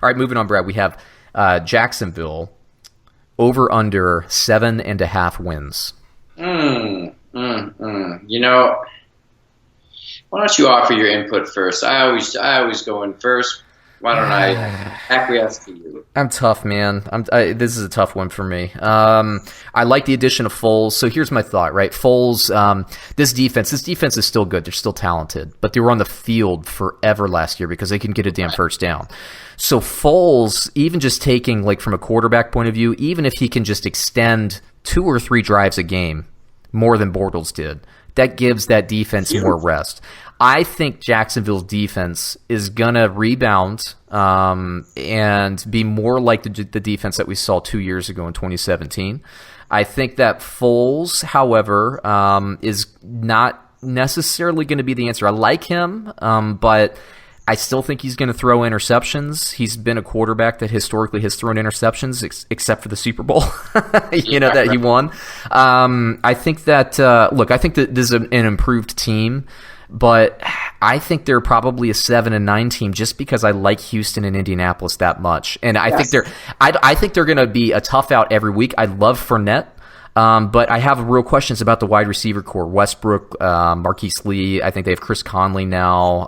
All right, moving on, Brad. We have Jacksonville over under 7.5 wins. You know, why don't you offer your input first? I always go in first. Why don't I acquiesce to you? I'm tough, man. This is a tough one for me. I like the addition of Foles. So here's my thought, right? Foles, this defense is still good. They're still talented, but they were on the field forever last year because they can get a damn first down. So Foles, even just taking like from a quarterback point of view, even if he can just extend 2 or 3 drives a game more than Bortles did, that gives that defense more rest. I think Jacksonville's defense is going to rebound and be more like the defense that we saw 2 years ago in 2017. I think that Foles, however, is not necessarily going to be the answer. I like him, but I still think he's going to throw interceptions. He's been a quarterback that historically has thrown interceptions, except for the Super Bowl, that he won. I think that I think that this is an improved team, but I think they're probably a 7-9 team just because I like Houston and Indianapolis that much, and I think they're going to be a tough out every week. I love Fournette. But I have real questions about the wide receiver core. Westbrook, Marquise Lee. I think they have Chris Conley now.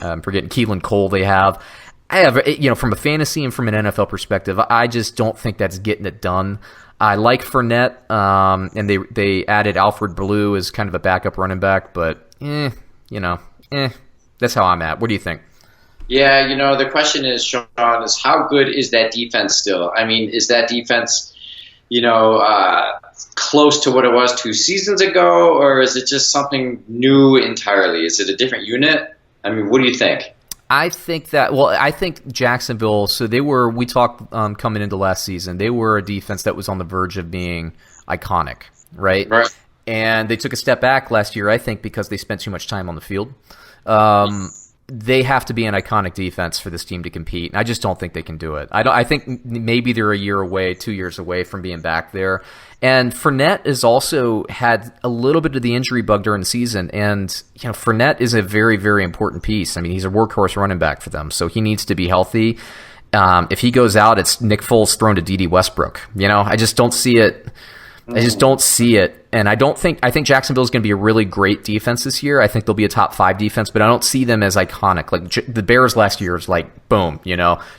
I'm forgetting Keelan Cole they have. I have, from a fantasy and from an NFL perspective, I just don't think that's getting it done. I like Fournette, and they added Alfred Blue as kind of a backup running back, but, that's how I'm at. What do you think? Yeah, the question is, Sean, is how good is that defense still? I mean, is that defense, close to what it was 2 seasons ago, or is it just something new entirely? Is it a different unit? I mean, what do you think? I think Jacksonville, so we talked coming into last season, they were a defense that was on the verge of being iconic, right? Right. And they took a step back last year, I think, because they spent too much time on the field. They have to be an iconic defense for this team to compete. I just don't think they can do it. I think maybe they're a year away, 2 years away from being back there. And Fournette has also had a little bit of the injury bug during the season. And Fournette is a very, very important piece. I mean, he's a workhorse running back for them, so he needs to be healthy. If he goes out, it's Nick Foles thrown to D.D. Westbrook. I just don't see it. And I think Jacksonville is going to be a really great defense this year. I think they'll be a top 5 defense, but I don't see them as iconic. Like the Bears last year is like, boom,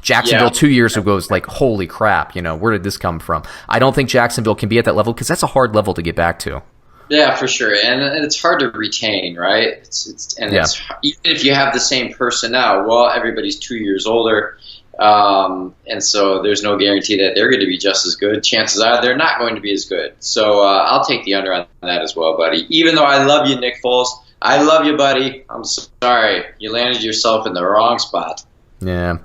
Jacksonville 2 years ago is like, holy crap, where did this come from? I don't think Jacksonville can be at that level because that's a hard level to get back to. Yeah, for sure. And it's hard to retain, right? It's even if you have the same personnel, well, everybody's 2 years older. And so there's no guarantee that they're going to be just as good. Chances are they're not going to be as good. So I'll take the under on that as well, buddy. Even though I love you, Nick Foles. I love you, buddy. I'm sorry. You landed yourself in the wrong spot. Yeah.